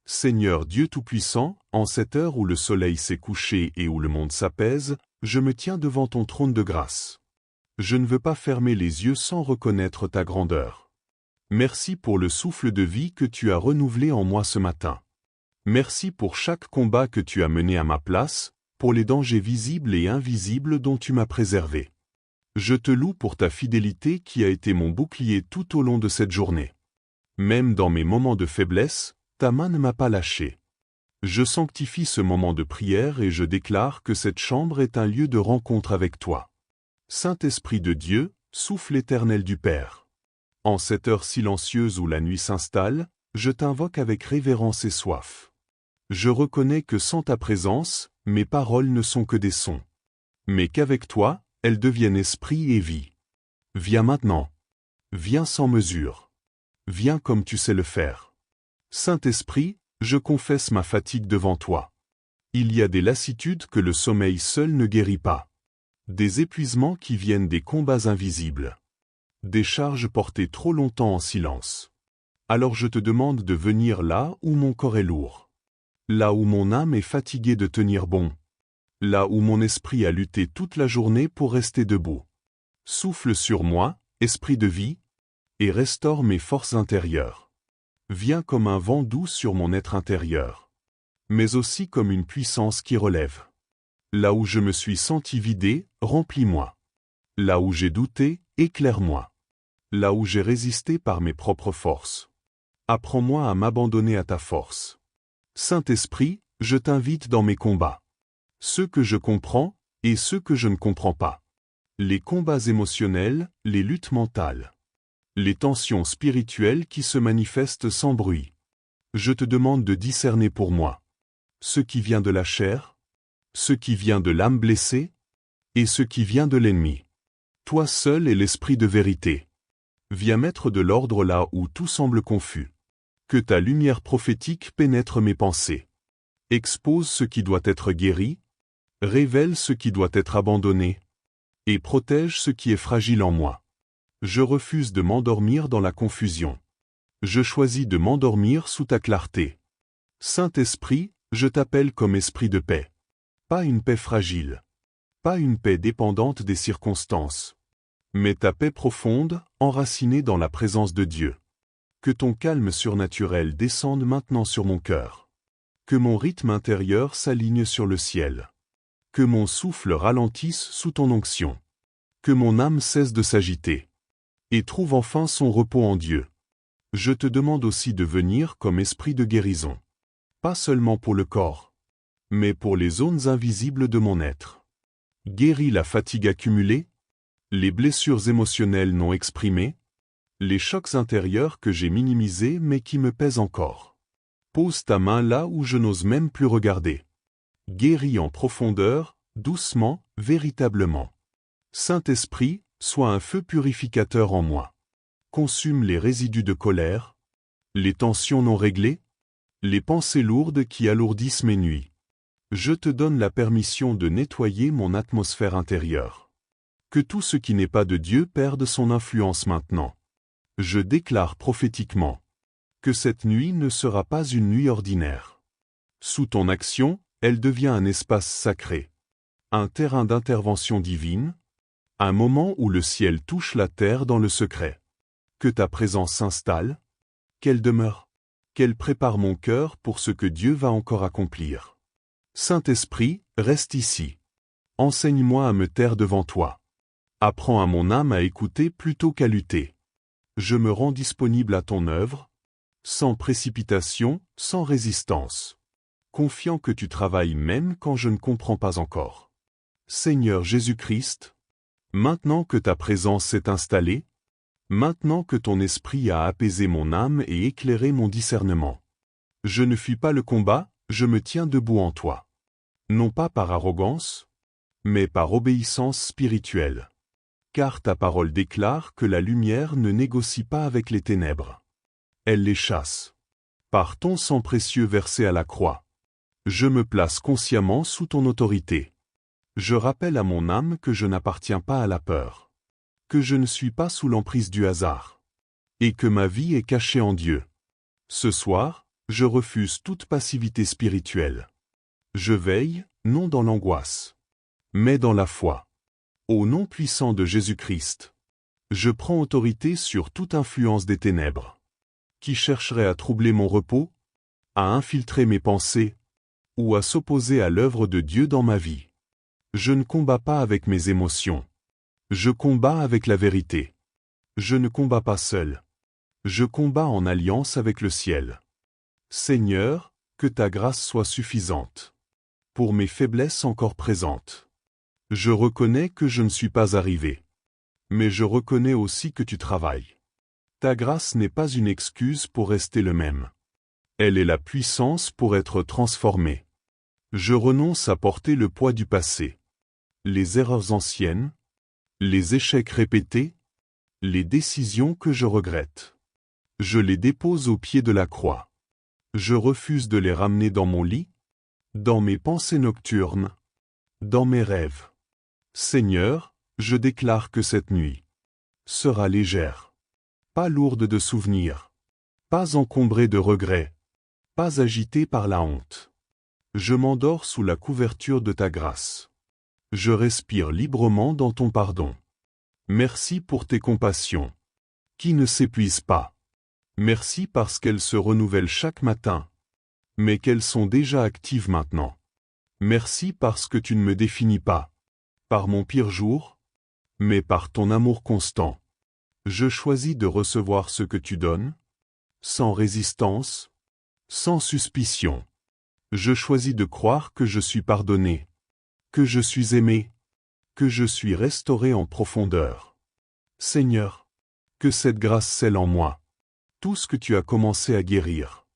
Seigneur Dieu Tout-Puissant, en cette heure où le soleil s'est couché et où le monde s'apaise, je me tiens devant ton trône de grâce. Je ne veux pas fermer les yeux sans reconnaître ta grandeur. Merci pour le souffle de vie que tu as renouvelé en moi ce matin. Merci pour chaque combat que tu as mené à ma place, pour les dangers visibles et invisibles dont tu m'as préservé. Je te loue pour ta fidélité qui a été mon bouclier tout au long de cette journée. Même dans mes moments de faiblesse, ta main ne m'a pas lâché. Je sanctifie ce moment de prière et je déclare que cette chambre est un lieu de rencontre avec toi. Saint-Esprit de Dieu, souffle éternel du Père. En cette heure silencieuse où la nuit s'installe, je t'invoque avec révérence et soif. Je reconnais que sans ta présence, mes paroles ne sont que des sons. Mais qu'avec toi, elles deviennent esprit et vie. Viens maintenant. Viens sans mesure. Viens comme tu sais le faire. Saint-Esprit, je confesse ma fatigue devant toi. Il y a des lassitudes que le sommeil seul ne guérit pas. Des épuisements qui viennent des combats invisibles. Des charges portées trop longtemps en silence. Alors je te demande de venir là où mon corps est lourd. Là où mon âme est fatiguée de tenir bon. Là où mon esprit a lutté toute la journée pour rester debout. Souffle sur moi, esprit de vie, et restaure mes forces intérieures. Viens comme un vent doux sur mon être intérieur. Mais aussi comme une puissance qui relève. Là où je me suis senti vidé, remplis-moi. Là où j'ai douté, éclaire-moi. Là où j'ai résisté par mes propres forces. Apprends-moi à m'abandonner à ta force. Saint-Esprit, je t'invite dans mes combats. Ceux que je comprends, et ceux que je ne comprends pas. Les combats émotionnels, les luttes mentales. Les tensions spirituelles qui se manifestent sans bruit. Je te demande de discerner pour moi. Ce qui vient de la chair, ce qui vient de l'âme blessée, et ce qui vient de l'ennemi. Toi seul es l'esprit de vérité. Viens mettre de l'ordre là où tout semble confus. Que ta lumière prophétique pénètre mes pensées. Expose ce qui doit être guéri, révèle ce qui doit être abandonné, et protège ce qui est fragile en moi. Je refuse de m'endormir dans la confusion. Je choisis de m'endormir sous ta clarté. Saint-Esprit, je t'appelle comme esprit de paix. Pas une paix fragile. Pas une paix dépendante des circonstances. Mais ta paix profonde, enracinée dans la présence de Dieu. Que ton calme surnaturel descende maintenant sur mon cœur. Que mon rythme intérieur s'aligne sur le ciel. Que mon souffle ralentisse sous ton onction. Que mon âme cesse de s'agiter. Et trouve enfin son repos en Dieu. Je te demande aussi de venir comme esprit de guérison. Pas seulement pour le corps, mais pour les zones invisibles de mon être. Guéris la fatigue accumulée, les blessures émotionnelles non exprimées, les chocs intérieurs que j'ai minimisés mais qui me pèsent encore. Pose ta main là où je n'ose même plus regarder. Guéris en profondeur, doucement, véritablement. Saint-Esprit, sois un feu purificateur en moi. Consume les résidus de colère, les tensions non réglées, les pensées lourdes qui alourdissent mes nuits. Je te donne la permission de nettoyer mon atmosphère intérieure. Que tout ce qui n'est pas de Dieu perde son influence maintenant. Je déclare prophétiquement que cette nuit ne sera pas une nuit ordinaire. Sous ton action, elle devient un espace sacré. Un terrain d'intervention divine, un moment où le ciel touche la terre dans le secret. Que ta présence s'installe, qu'elle demeure, qu'elle prépare mon cœur pour ce que Dieu va encore accomplir. Saint-Esprit, reste ici. Enseigne-moi à me taire devant toi. Apprends à mon âme à écouter plutôt qu'à lutter. Je me rends disponible à ton œuvre, sans précipitation, sans résistance. Confiant que tu travailles même quand je ne comprends pas encore. Seigneur Jésus-Christ, maintenant que ta présence s'est installée, maintenant que ton esprit a apaisé mon âme et éclairé mon discernement, je ne fuis pas le combat, je me tiens debout en toi. Non pas par arrogance, mais par obéissance spirituelle. Car ta parole déclare que la lumière ne négocie pas avec les ténèbres. Elle les chasse. Par ton sang précieux versé à la croix, je me place consciemment sous ton autorité. Je rappelle à mon âme que je n'appartiens pas à la peur, que je ne suis pas sous l'emprise du hasard, et que ma vie est cachée en Dieu. Ce soir, Je refuse toute passivité spirituelle. Je veille, non dans l'angoisse, mais dans la foi. Au nom puissant de Jésus-Christ, je prends autorité sur toute influence des ténèbres, qui chercherait à troubler mon repos, à infiltrer mes pensées, ou à s'opposer à l'œuvre de Dieu dans ma vie. Je ne combats pas avec mes émotions. Je combats avec la vérité. Je ne combats pas seul. Je combats en alliance avec le ciel. Seigneur, que ta grâce soit suffisante pour mes faiblesses encore présentes. Je reconnais que je ne suis pas arrivé. Mais je reconnais aussi que tu travailles. Ta grâce n'est pas une excuse pour rester le même. Elle est la puissance pour être transformé. Je renonce à porter le poids du passé. Les erreurs anciennes, les échecs répétés, les décisions que je regrette. Je les dépose au pied de la croix. Je refuse de les ramener dans mon lit, dans mes pensées nocturnes, dans mes rêves. Seigneur, je déclare que cette nuit sera légère, pas lourde de souvenirs, pas encombrée de regrets, pas agitée par la honte. Je m'endors sous la couverture de ta grâce. Je respire librement dans ton pardon. Merci pour tes compassions, qui ne s'épuisent pas. Merci parce qu'elles se renouvellent chaque matin, mais qu'elles sont déjà actives maintenant. Merci parce que tu ne me définis pas par mon pire jour, mais par ton amour constant. Je choisis de recevoir ce que tu donnes, sans résistance, sans suspicion. Je choisis de croire que je suis pardonné, que je suis aimé, que je suis restauré en profondeur. Seigneur, que cette grâce scelle en moi tout ce que tu as commencé à guérir.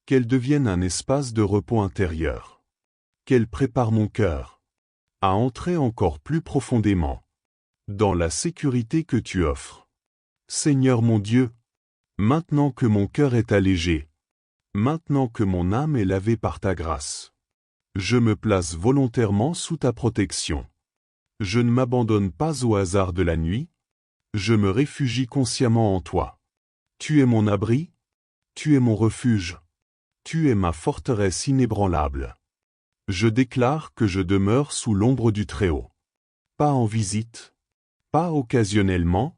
Qu'elle devienne un espace de repos intérieur. Qu'elle prépare mon cœur à entrer encore plus profondément dans la sécurité que tu offres. Seigneur mon Dieu, maintenant que mon cœur est allégé, maintenant que mon âme est lavée par ta grâce, je me place volontairement sous ta protection. Je ne m'abandonne pas au hasard de la nuit, je me réfugie consciemment en toi. Tu es mon abri, tu es mon refuge, tu es ma forteresse inébranlable. Je déclare que je demeure sous l'ombre du Très-Haut. Pas en visite, pas occasionnellement,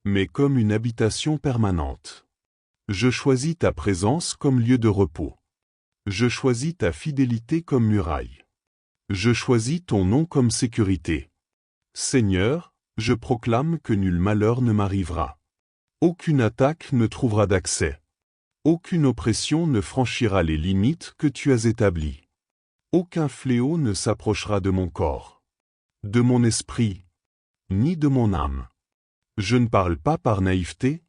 mais comme une habitation permanente. Je choisis ta présence comme lieu de repos. Je choisis ta fidélité comme muraille. Je choisis ton nom comme sécurité. Seigneur, je proclame que nul malheur ne m'arrivera. Aucune attaque ne trouvera d'accès. Aucune oppression ne franchira les limites que tu as établies. Aucun fléau ne s'approchera de mon corps, de mon esprit, ni de mon âme. Je ne parle pas par naïveté,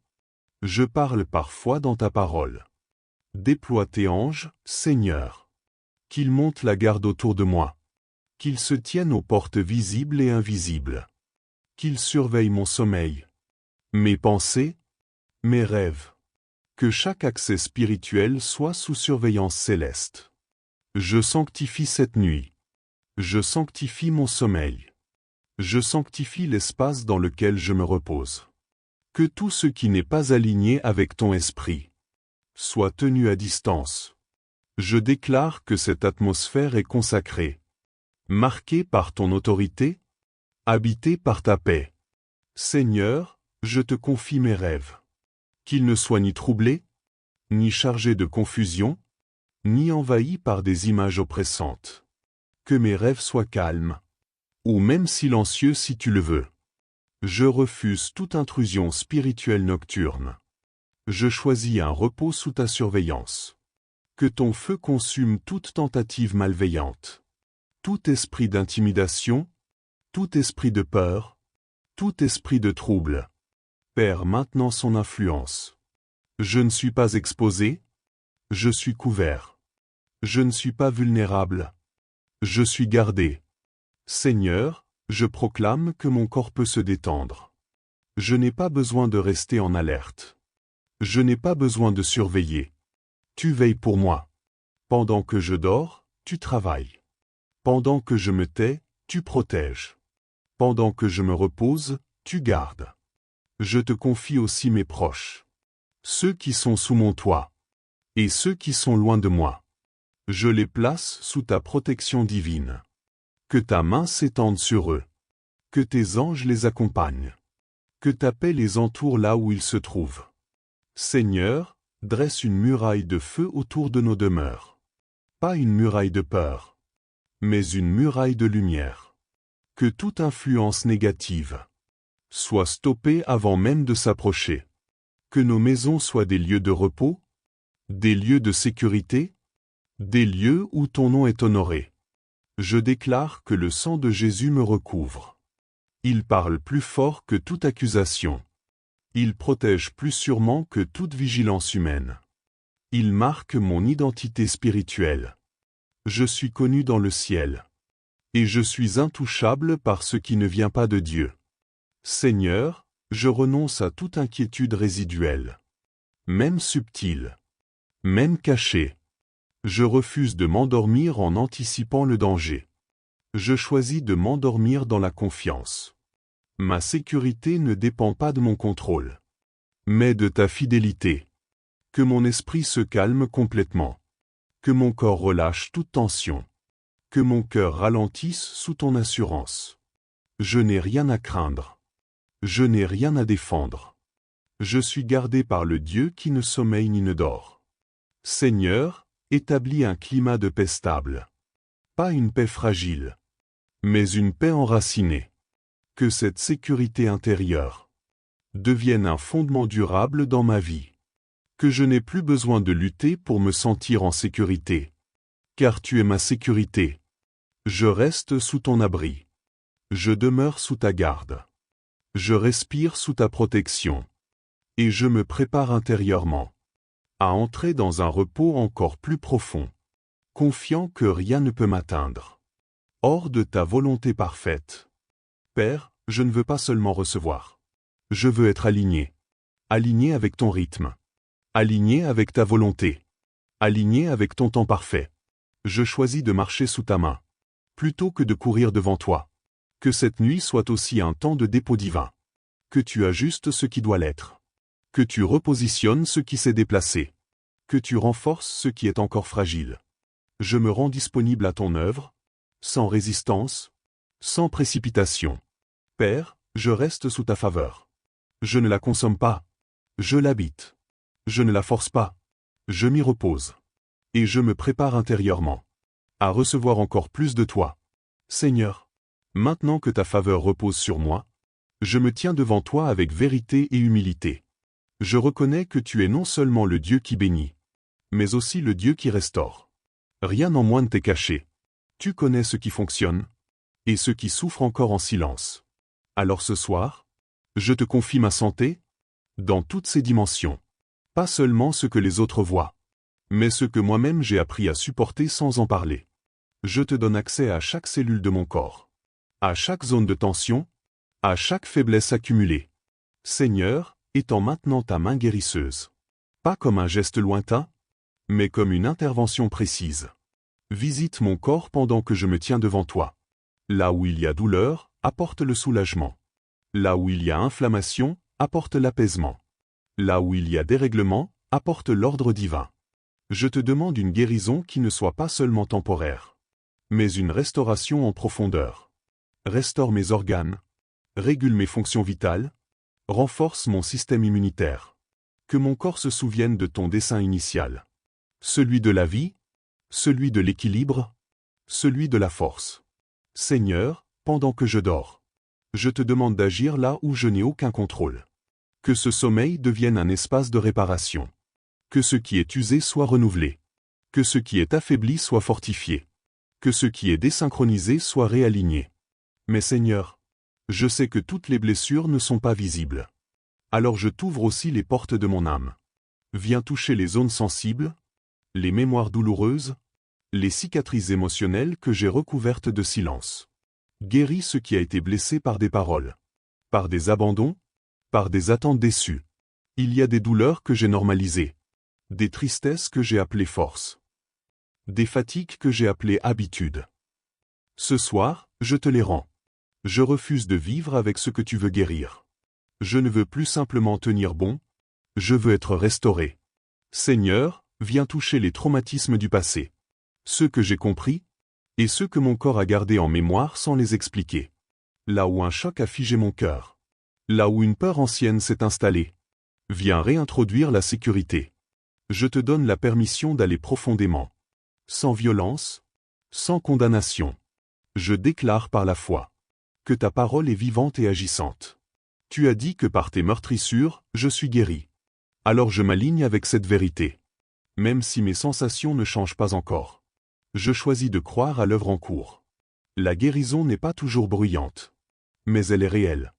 je parle par foi dans ta parole. Déploie tes anges, Seigneur. Qu'ils montent la garde autour de moi. Qu'ils se tiennent aux portes visibles et invisibles. Qu'ils surveillent mon sommeil, mes pensées, mes rêves. Que chaque accès spirituel soit sous surveillance céleste. Je sanctifie cette nuit. Je sanctifie mon sommeil. Je sanctifie l'espace dans lequel je me repose. Que tout ce qui n'est pas aligné avec ton esprit soit tenu à distance. Je déclare que cette atmosphère est consacrée, marquée par ton autorité, habitée par ta paix. Seigneur, je te confie mes rêves. Qu'ils ne soient ni troublés, ni chargés de confusion, ni envahis par des images oppressantes. Que mes rêves soient calmes, ou même silencieux si tu le veux. Je refuse toute intrusion spirituelle nocturne. Je choisis un repos sous ta surveillance. Que ton feu consume toute tentative malveillante. Tout esprit d'intimidation, tout esprit de peur, tout esprit de trouble. Perd maintenant son influence. Je ne suis pas exposé, je suis couvert. Je ne suis pas vulnérable. Je suis gardé. Seigneur, je proclame que mon corps peut se détendre. Je n'ai pas besoin de rester en alerte. Je n'ai pas besoin de surveiller. Tu veilles pour moi. Pendant que je dors, tu travailles. Pendant que je me tais, tu protèges. Pendant que je me repose, tu gardes. Je te confie aussi mes proches. Ceux qui sont sous mon toit. et ceux qui sont loin de moi. Je les place sous ta protection divine. Que ta main s'étende sur eux. Que tes anges les accompagnent. Que ta paix les entoure là où ils se trouvent. Seigneur, dresse une muraille de feu autour de nos demeures. Pas une muraille de peur, mais une muraille de lumière. Que toute influence négative soit stoppée avant même de s'approcher. Que nos maisons soient des lieux de repos, des lieux de sécurité, des lieux où ton nom est honoré. Je déclare que le sang de Jésus me recouvre. Il parle plus fort que toute accusation. Il protège plus sûrement que toute vigilance humaine. Il marque mon identité spirituelle. Je suis connu dans le ciel. Et je suis intouchable par ce qui ne vient pas de Dieu. Seigneur, je renonce à toute inquiétude résiduelle. Même subtile. Même cachée. Je refuse de m'endormir en anticipant le danger. Je choisis de m'endormir dans la confiance. Ma sécurité ne dépend pas de mon contrôle, mais de ta fidélité. Que mon esprit se calme complètement. Que mon corps relâche toute tension. Que mon cœur ralentisse sous ton assurance. Je n'ai rien à craindre. Je n'ai rien à défendre. Je suis gardé par le Dieu qui ne sommeille ni ne dort. Seigneur, établis un climat de paix stable. Pas une paix fragile, mais une paix enracinée. Que cette sécurité intérieure devienne un fondement durable dans ma vie. Que je n'ai plus besoin de lutter pour me sentir en sécurité. Car tu es ma sécurité. Je reste sous ton abri. Je demeure sous ta garde. Je respire sous ta protection. Et je me prépare intérieurement à entrer dans un repos encore plus profond, confiant que rien ne peut m'atteindre. Hors de ta volonté parfaite. Père, je ne veux pas seulement recevoir. Je veux être aligné. Aligné avec ton rythme. Aligné avec ta volonté. Aligné avec ton temps parfait. Je choisis de marcher sous ta main, plutôt que de courir devant toi. Que cette nuit soit aussi un temps de dépôt divin. Que tu ajustes ce qui doit l'être. Que tu repositionnes ce qui s'est déplacé. Que tu renforces ce qui est encore fragile. Je me rends disponible à ton œuvre, sans résistance, sans précipitation. Père, je reste sous ta faveur. Je ne la consomme pas. Je l'habite. Je ne la force pas. Je m'y repose. Et je me prépare intérieurement à recevoir encore plus de toi. Seigneur, maintenant que ta faveur repose sur moi, je me tiens devant toi avec vérité et humilité. Je reconnais que tu es non seulement le Dieu qui bénit, mais aussi le Dieu qui restaure. Rien en moi ne t'est caché. Tu connais ce qui fonctionne, et ce qui souffre encore en silence. Alors ce soir, je te confie ma santé, dans toutes ses dimensions. Pas seulement ce que les autres voient, mais ce que moi-même j'ai appris à supporter sans en parler. Je te donne accès à chaque cellule de mon corps, à chaque zone de tension, à chaque faiblesse accumulée. Seigneur, étends maintenant ta main guérisseuse. Pas comme un geste lointain, mais comme une intervention précise. Visite mon corps pendant que je me tiens devant toi. Là où il y a douleur, apporte le soulagement. Là où il y a inflammation, apporte l'apaisement. Là où il y a dérèglement, apporte l'ordre divin. Je te demande une guérison qui ne soit pas seulement temporaire, mais une restauration en profondeur. Restaure mes organes, régule mes fonctions vitales, renforce mon système immunitaire. Que mon corps se souvienne de ton dessein initial. Celui de la vie, celui de l'équilibre, celui de la force. Seigneur, pendant que je dors, je te demande d'agir là où je n'ai aucun contrôle. Que ce sommeil devienne un espace de réparation. Que ce qui est usé soit renouvelé. Que ce qui est affaibli soit fortifié. Que ce qui est désynchronisé soit réaligné. Mais Seigneur, je sais que toutes les blessures ne sont pas visibles. Alors je t'ouvre aussi les portes de mon âme. Viens toucher les zones sensibles, les mémoires douloureuses, les cicatrices émotionnelles que j'ai recouvertes de silence. Guéris ce qui a été blessé par des paroles, par des abandons, par des attentes déçues. Il y a des douleurs que j'ai normalisées, des tristesses que j'ai appelées force, des fatigues que j'ai appelées habitude. Ce soir, je te les rends. Je refuse de vivre avec ce que tu veux guérir. Je ne veux plus simplement tenir bon, je veux être restauré. Seigneur, Viens toucher les traumatismes du passé. Ceux que j'ai compris, et ceux que mon corps a gardés en mémoire sans les expliquer. Là où un choc a figé mon cœur. Là où une peur ancienne s'est installée. Viens réintroduire la sécurité. Je te donne la permission d'aller profondément. Sans violence, sans condamnation. Je déclare par la foi que ta parole est vivante et agissante. Tu as dit que par tes meurtrissures, je suis guéri. Alors je m'aligne avec cette vérité. Même si mes sensations ne changent pas encore. Je choisis de croire à l'œuvre en cours. La guérison n'est pas toujours bruyante. Mais elle est réelle.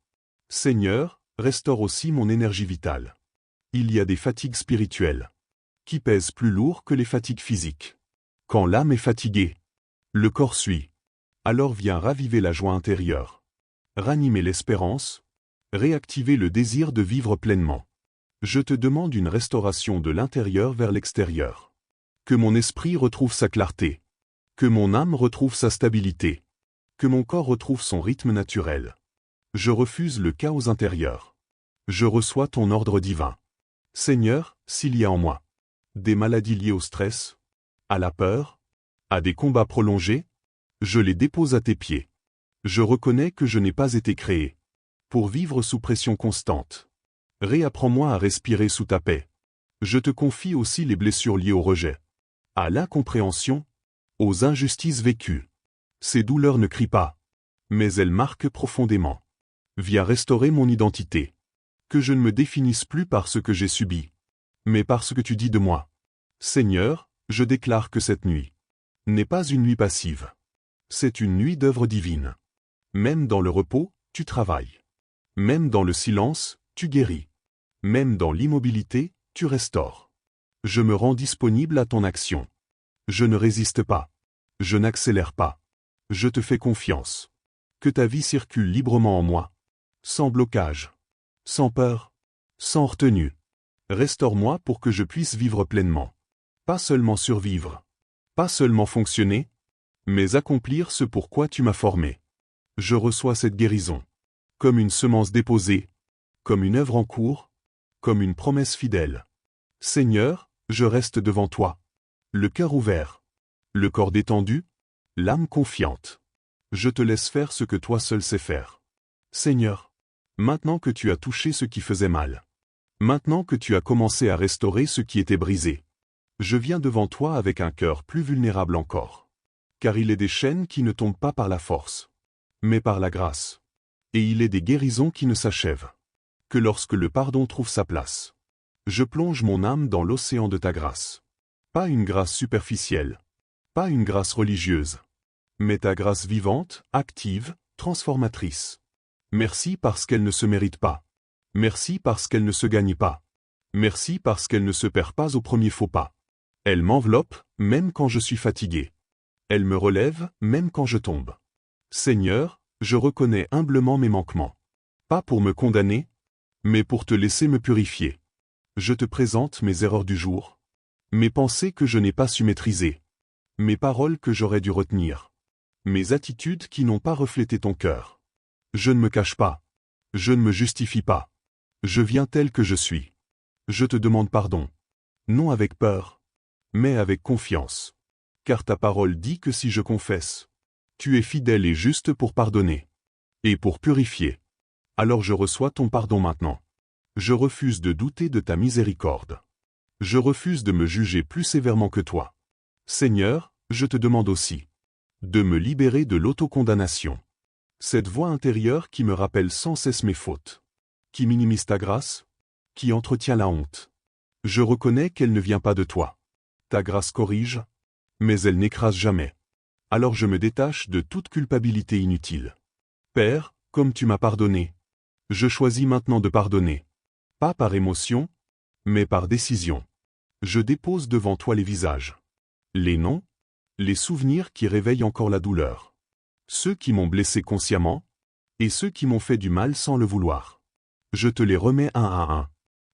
Seigneur, restaure aussi mon énergie vitale. Il y a des fatigues spirituelles qui pèsent plus lourd que les fatigues physiques. Quand l'âme est fatiguée, le corps suit. Alors viens raviver la joie intérieure. Ranimer l'espérance. Réactiver le désir de vivre pleinement. Je te demande une restauration de l'intérieur vers l'extérieur. Que mon esprit retrouve sa clarté. Que mon âme retrouve sa stabilité. Que mon corps retrouve son rythme naturel. Je refuse le chaos intérieur. Je reçois ton ordre divin. Seigneur, s'il y a en moi des maladies liées au stress, à la peur, à des combats prolongés, je les dépose à tes pieds. Je reconnais que je n'ai pas été créé pour vivre sous pression constante. Réapprends-moi à respirer sous ta paix. Je te confie aussi les blessures liées au rejet, à l'incompréhension, aux injustices vécues. Ces douleurs ne crient pas, mais elles marquent profondément. Viens restaurer mon identité. Que je ne me définisse plus par ce que j'ai subi, mais par ce que tu dis de moi. Seigneur, je déclare que cette nuit n'est pas une nuit passive. C'est une nuit d'œuvre divine. Même dans le repos, tu travailles. Même dans le silence, tu guéris. Même dans l'immobilité, tu restaures. Je me rends disponible à ton action. Je ne résiste pas. Je n'accélère pas. Je te fais confiance. Que ta vie circule librement en moi. Sans blocage. Sans peur. Sans retenue. Restaure-moi pour que je puisse vivre pleinement. Pas seulement survivre. Pas seulement fonctionner. Mais accomplir ce pour quoi tu m'as formé. Je reçois cette guérison. Comme une semence déposée. Comme une œuvre en cours. Comme une promesse fidèle. Seigneur, je reste devant toi. Le cœur ouvert. Le corps détendu. L'âme confiante. Je te laisse faire ce que toi seul sais faire. Seigneur, maintenant que tu as touché ce qui faisait mal. Maintenant que tu as commencé à restaurer ce qui était brisé. Je viens devant toi avec un cœur plus vulnérable encore. Car il est des chaînes qui ne tombent pas par la force, mais par la grâce. Et il est des guérisons qui ne s'achèvent que lorsque le pardon trouve sa place. Je plonge mon âme dans l'océan de ta grâce. Pas une grâce superficielle, pas une grâce religieuse, mais ta grâce vivante, active, transformatrice. Merci parce qu'elle ne se mérite pas. Merci parce qu'elle ne se gagne pas. Merci parce qu'elle ne se perd pas au premier faux pas. Elle m'enveloppe, même quand je suis fatigué. Elle me relève, même quand je tombe. Seigneur, je reconnais humblement mes manquements. Pas pour me condamner, mais pour te laisser me purifier. Je te présente mes erreurs du jour. Mes pensées que je n'ai pas su maîtriser. Mes paroles que j'aurais dû retenir. Mes attitudes qui n'ont pas reflété ton cœur. Je ne me cache pas. Je ne me justifie pas. Je viens tel que je suis. Je te demande pardon. Non avec peur, mais avec confiance. Car ta parole dit que si je confesse, tu es fidèle et juste pour pardonner. Et pour purifier. Alors je reçois ton pardon maintenant. Je refuse de douter de ta miséricorde. Je refuse de me juger plus sévèrement que toi. Seigneur, je te demande aussi de me libérer de l'autocondamnation. Cette voix intérieure qui me rappelle sans cesse mes fautes. Qui minimise ta grâce, qui entretient la honte. Je reconnais qu'elle ne vient pas de toi. Ta grâce corrige, mais elle n'écrase jamais. Alors je me détache de toute culpabilité inutile. Père, comme tu m'as pardonné, je choisis maintenant de pardonner. Pas par émotion, mais par décision. Je dépose devant toi les visages. Les noms, les souvenirs qui réveillent encore la douleur. Ceux qui m'ont blessé consciemment, et ceux qui m'ont fait du mal sans le vouloir. Je te les remets un à un.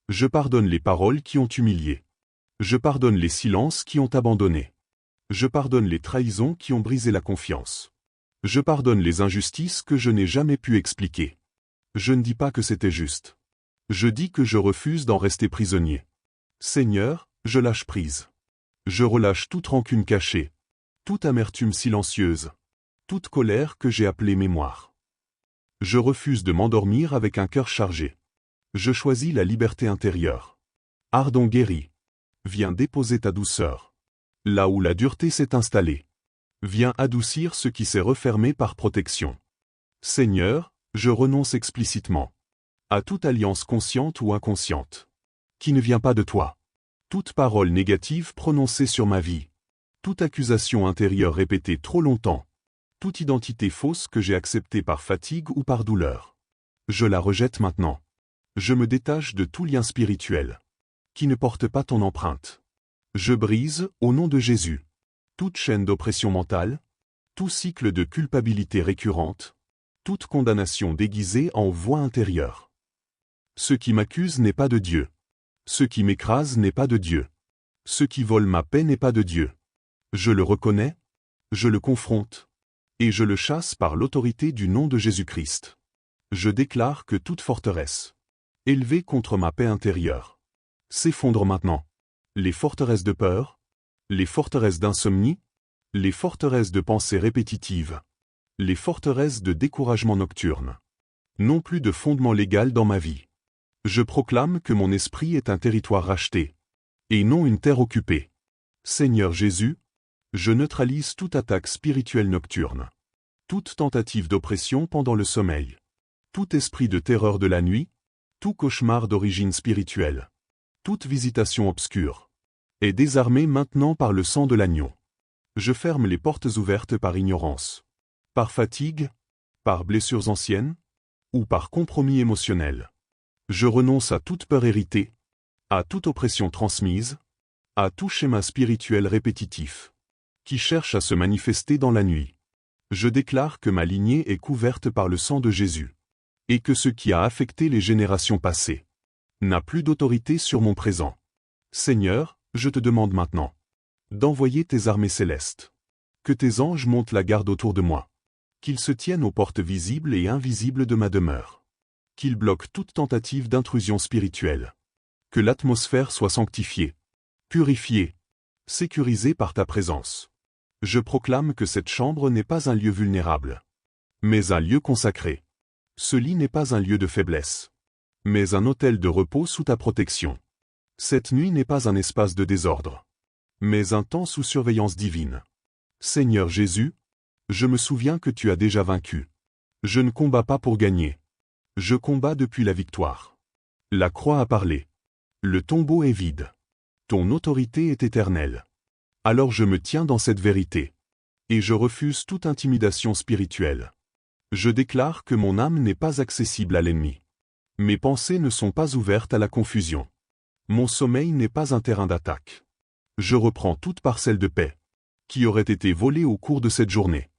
Je pardonne les paroles qui ont humilié. Je pardonne les silences qui ont abandonné. Je pardonne les trahisons qui ont brisé la confiance. Je pardonne les injustices que je n'ai jamais pu expliquer. Je ne dis pas que c'était juste. Je dis que je refuse d'en rester prisonnier. Seigneur, je lâche prise. Je relâche toute rancune cachée, toute amertume silencieuse, toute colère que j'ai appelée mémoire. Je refuse de m'endormir avec un cœur chargé. Je choisis la liberté intérieure. Ardent guéri, viens déposer ta douceur. Là où la dureté s'est installée. Viens adoucir ce qui s'est refermé par protection. Seigneur, je renonce explicitement à toute alliance consciente ou inconsciente qui ne vient pas de toi. Toute parole négative prononcée sur ma vie. Toute accusation intérieure répétée trop longtemps. Toute identité fausse que j'ai acceptée par fatigue ou par douleur. Je la rejette maintenant. Je me détache de tout lien spirituel qui ne porte pas ton empreinte. Je brise, au nom de Jésus, toute chaîne d'oppression mentale, tout cycle de culpabilité récurrente, toute condamnation déguisée en voix intérieure. Ce qui m'accuse n'est pas de Dieu. Ce qui m'écrase n'est pas de Dieu. Ce qui vole ma paix n'est pas de Dieu. Je le reconnais, je le confronte, et je le chasse par l'autorité du nom de Jésus-Christ. Je déclare que toute forteresse, élevée contre ma paix intérieure, s'effondre maintenant. Les forteresses de peur, les forteresses d'insomnie, les forteresses de pensées répétitives, les forteresses de découragement nocturne, n'ont plus de fondement légal dans ma vie. Je proclame que mon esprit est un territoire racheté, et non une terre occupée. Seigneur Jésus, je neutralise toute attaque spirituelle nocturne, toute tentative d'oppression pendant le sommeil, tout esprit de terreur de la nuit, tout cauchemar d'origine spirituelle, toute visitation obscure, est désarmée maintenant par le sang de l'agneau. Je ferme les portes ouvertes par ignorance, par fatigue, par blessures anciennes, ou par compromis émotionnel. Je renonce à toute peur héritée, à toute oppression transmise, à tout schéma spirituel répétitif, qui cherche à se manifester dans la nuit. Je déclare que ma lignée est couverte par le sang de Jésus, et que ce qui a affecté les générations passées n'a plus d'autorité sur mon présent. Seigneur, je te demande maintenant d'envoyer tes armées célestes, que tes anges montent la garde autour de moi, qu'ils se tiennent aux portes visibles et invisibles de ma demeure, qu'ils bloquent toute tentative d'intrusion spirituelle, que l'atmosphère soit sanctifiée, purifiée, sécurisée par ta présence. Je proclame que cette chambre n'est pas un lieu vulnérable, mais un lieu consacré. Ce lit n'est pas un lieu de faiblesse, mais un autel de repos sous ta protection. Cette nuit n'est pas un espace de désordre, mais un temps sous surveillance divine. Seigneur Jésus, je me souviens que tu as déjà vaincu. Je ne combats pas pour gagner. Je combats depuis la victoire. La croix a parlé. Le tombeau est vide. Ton autorité est éternelle. Alors je me tiens dans cette vérité. Et je refuse toute intimidation spirituelle. Je déclare que mon âme n'est pas accessible à l'ennemi. Mes pensées ne sont pas ouvertes à la confusion. Mon sommeil n'est pas un terrain d'attaque. Je reprends toute parcelle de paix qui aurait été volée au cours de cette journée.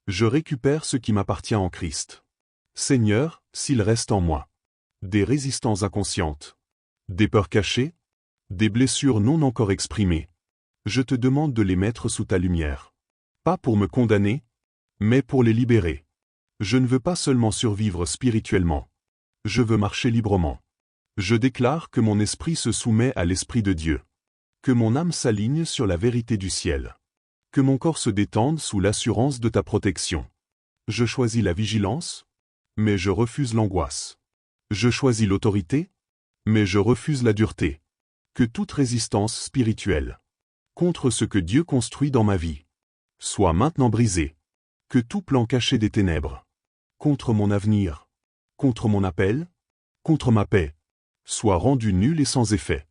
Je récupère ce qui m'appartient en Christ. Seigneur, s'il reste en moi des résistances inconscientes, des peurs cachées, des blessures non encore exprimées, je te demande de les mettre sous ta lumière. Pas pour me condamner, mais pour les libérer. Je ne veux pas seulement survivre spirituellement. Je veux marcher librement. Je déclare que mon esprit se soumet à l'Esprit de Dieu, que mon âme s'aligne sur la vérité du ciel, que mon corps se détende sous l'assurance de ta protection. Je choisis la vigilance, mais je refuse l'angoisse. Je choisis l'autorité, mais je refuse la dureté. Que toute résistance spirituelle contre ce que Dieu construit dans ma vie soit maintenant brisée. Que tout plan caché des ténèbres contre mon avenir, contre mon appel, contre ma paix, soit rendu nul et sans effet.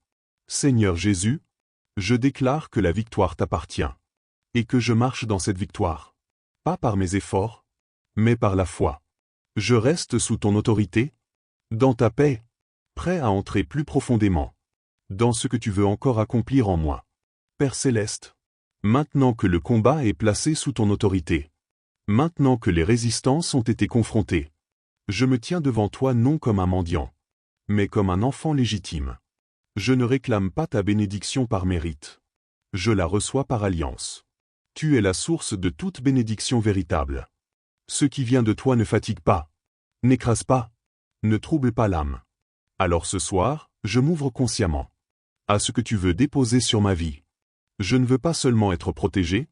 Seigneur Jésus, je déclare que la victoire t'appartient, et que je marche dans cette victoire, pas par mes efforts, mais par la foi. Je reste sous ton autorité, dans ta paix, prêt à entrer plus profondément dans ce que tu veux encore accomplir en moi. Père céleste, maintenant que le combat est placé sous ton autorité, maintenant que les résistances ont été confrontées, je me tiens devant toi non comme un mendiant, mais comme un enfant légitime. Je ne réclame pas ta bénédiction par mérite. Je la reçois par alliance. Tu es la source de toute bénédiction véritable. Ce qui vient de toi ne fatigue pas, n'écrase pas, ne trouble pas l'âme. Alors ce soir, je m'ouvre consciemment à ce que tu veux déposer sur ma vie. Je ne veux pas seulement être protégé,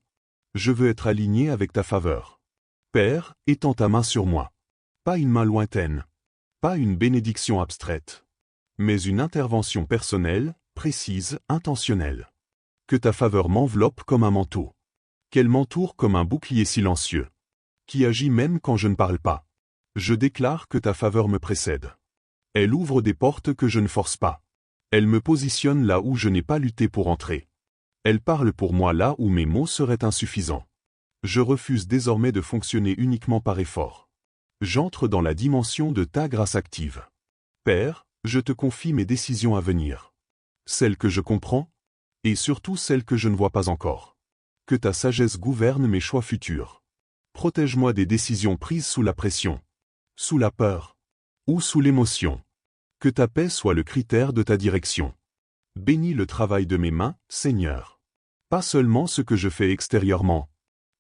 je veux être aligné avec ta faveur. Père, étends ta main sur moi. Pas une main lointaine, pas une bénédiction abstraite, mais une intervention personnelle, précise, intentionnelle. Que ta faveur m'enveloppe comme un manteau. Qu'elle m'entoure comme un bouclier silencieux, qui agit même quand je ne parle pas. Je déclare que ta faveur me précède. Elle ouvre des portes que je ne force pas. Elle me positionne là où je n'ai pas lutté pour entrer. Elle parle pour moi là où mes mots seraient insuffisants. Je refuse désormais de fonctionner uniquement par effort. J'entre dans la dimension de ta grâce active. Père, je te confie mes décisions à venir. Celles que je comprends, et surtout celles que je ne vois pas encore. Que ta sagesse gouverne mes choix futurs. Protège-moi des décisions prises sous la pression, sous la peur, ou sous l'émotion. Que ta paix soit le critère de ta direction. Bénis le travail de mes mains, Seigneur. Pas seulement ce que je fais extérieurement,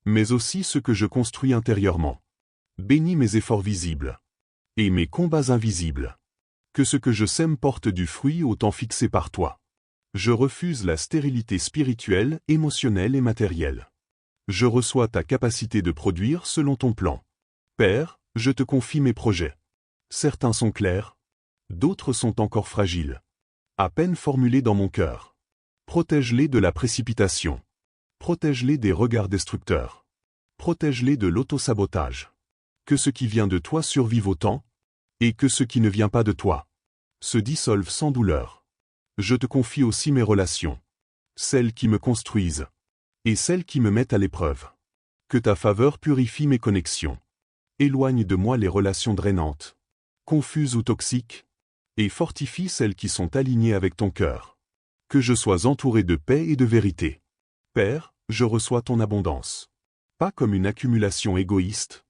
mais aussi ce que je construis intérieurement. Bénis mes efforts visibles et mes combats invisibles. Que ce que je sème porte du fruit au temps fixé par toi. Je refuse la stérilité spirituelle, émotionnelle et matérielle. Je reçois ta capacité de produire selon ton plan. Père, je te confie mes projets. Certains sont clairs, d'autres sont encore fragiles. À peine formulés dans mon cœur. Protège-les de la précipitation. Protège-les des regards destructeurs. Protège-les de l'autosabotage. Que ce qui vient de toi survive au temps, et que ce qui ne vient pas de toi se dissolve sans douleur. Je te confie aussi mes relations, celles qui me construisent, et celles qui me mettent à l'épreuve. Que ta faveur purifie mes connexions. Éloigne de moi les relations drainantes, confuses ou toxiques, et fortifie celles qui sont alignées avec ton cœur. Que je sois entouré de paix et de vérité. Père, je reçois ton abondance. Pas comme une accumulation égoïste,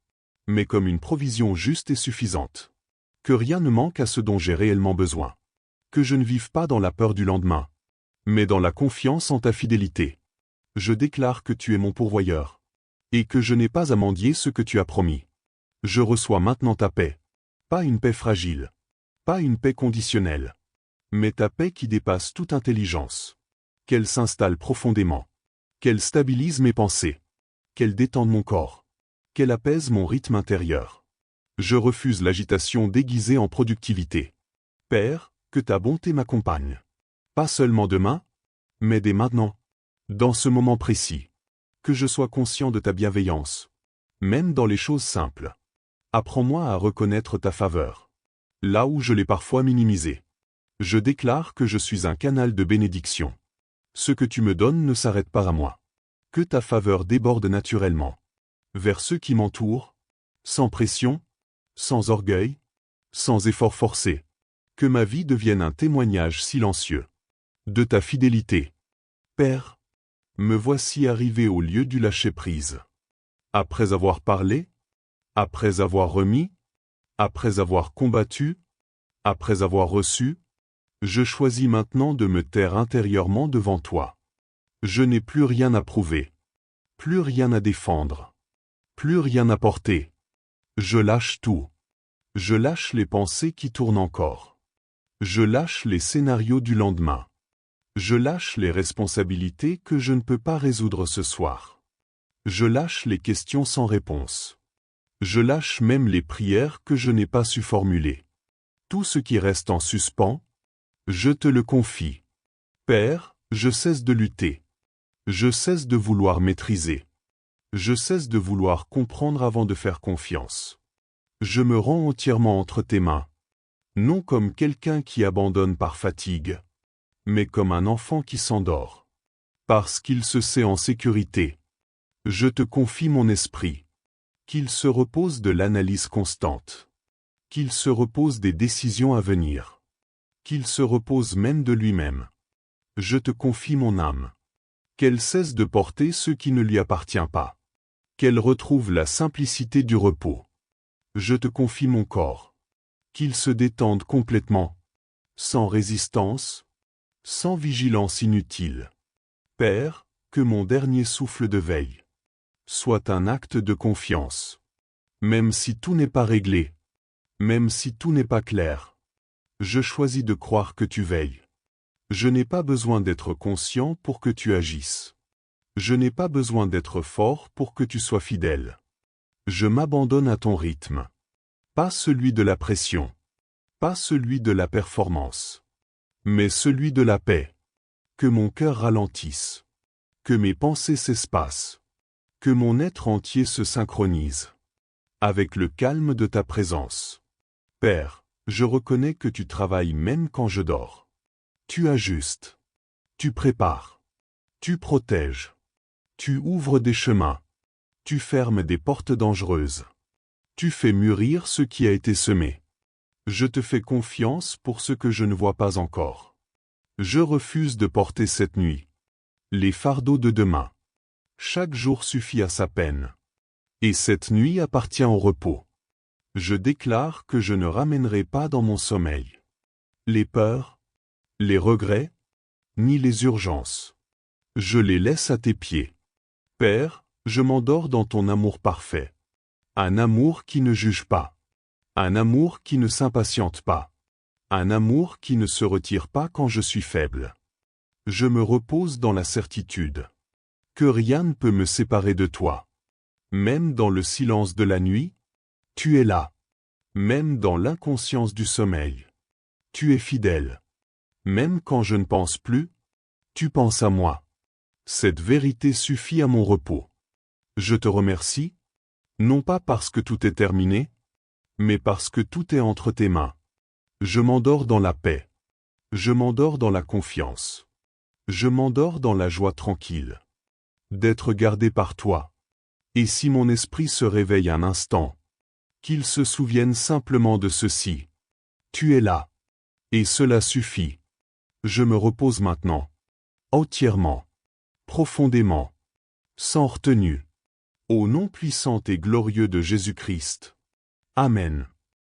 mais comme une provision juste et suffisante. Que rien ne manque à ce dont j'ai réellement besoin. Que je ne vive pas dans la peur du lendemain, mais dans la confiance en ta fidélité. Je déclare que tu es mon pourvoyeur, et que je n'ai pas à mendier ce que tu as promis. Je reçois maintenant ta paix. Pas une paix fragile, pas une paix conditionnelle, mais ta paix qui dépasse toute intelligence. Qu'elle s'installe profondément, qu'elle stabilise mes pensées, qu'elle détende mon corps, qu'elle apaise mon rythme intérieur. Je refuse l'agitation déguisée en productivité. Père, que ta bonté m'accompagne. Pas seulement demain, mais dès maintenant, dans ce moment précis. Que je sois conscient de ta bienveillance, même dans les choses simples. Apprends-moi à reconnaître ta faveur, là où je l'ai parfois minimisée. Je déclare que je suis un canal de bénédiction. Ce que tu me donnes ne s'arrête pas à moi. Que ta faveur déborde naturellement, vers ceux qui m'entourent, sans pression, sans orgueil, sans effort forcé. Que ma vie devienne un témoignage silencieux de ta fidélité. Père, me voici arrivé au lieu du lâcher-prise. Après avoir parlé, après avoir remis, après avoir combattu, après avoir reçu, je choisis maintenant de me taire intérieurement devant toi. Je n'ai plus rien à prouver, plus rien à défendre, plus rien à porter. Je lâche tout. Je lâche les pensées qui tournent encore. Je lâche les scénarios du lendemain. Je lâche les responsabilités que je ne peux pas résoudre ce soir. Je lâche les questions sans réponse. Je lâche même les prières que je n'ai pas su formuler. Tout ce qui reste en suspens, je te le confie. Père, je cesse de lutter. Je cesse de vouloir maîtriser. Je cesse de vouloir comprendre avant de faire confiance. Je me rends entièrement entre tes mains. Non comme quelqu'un qui abandonne par fatigue, mais comme un enfant qui s'endort. Parce qu'il se sait en sécurité. Je te confie mon esprit. Qu'il se repose de l'analyse constante. Qu'il se repose des décisions à venir. Qu'il se repose même de lui-même. Je te confie mon âme. Qu'elle cesse de porter ce qui ne lui appartient pas. Qu'elle retrouve la simplicité du repos. Je te confie mon corps. Qu'il se détende complètement, sans résistance, sans vigilance inutile. Père, que mon dernier souffle de veille soit un acte de confiance. Même si tout n'est pas réglé, même si tout n'est pas clair, je choisis de croire que tu veilles. Je n'ai pas besoin d'être conscient pour que tu agisses. Je n'ai pas besoin d'être fort pour que tu sois fidèle. Je m'abandonne à ton rythme. Pas celui de la pression. Pas celui de la performance. Mais celui de la paix. Que mon cœur ralentisse. Que mes pensées s'espacent. Que mon être entier se synchronise. Avec le calme de ta présence. Père, je reconnais que tu travailles même quand je dors. Tu ajustes. Tu prépares. Tu protèges. Tu ouvres des chemins. Tu fermes des portes dangereuses. Tu fais mûrir ce qui a été semé. Je te fais confiance pour ce que je ne vois pas encore. Je refuse de porter cette nuit les fardeaux de demain. Chaque jour suffit à sa peine. Et cette nuit appartient au repos. Je déclare que je ne ramènerai pas dans mon sommeil les peurs, les regrets, ni les urgences. Je les laisse à tes pieds. Père, je m'endors dans ton amour parfait. Un amour qui ne juge pas. Un amour qui ne s'impatiente pas. Un amour qui ne se retire pas quand je suis faible. Je me repose dans la certitude que rien ne peut me séparer de toi. Même dans le silence de la nuit, tu es là. Même dans l'inconscience du sommeil, tu es fidèle. Même quand je ne pense plus, tu penses à moi. Cette vérité suffit à mon repos. Je te remercie, non pas parce que tout est terminé, mais parce que tout est entre tes mains. Je m'endors dans la paix. Je m'endors dans la confiance. Je m'endors dans la joie tranquille d'être gardé par toi. Et si mon esprit se réveille un instant, qu'il se souvienne simplement de ceci. Tu es là. Et cela suffit. Je me repose maintenant. Entièrement. Profondément. Sans retenue. Au nom puissant et glorieux de Jésus-Christ. Amen.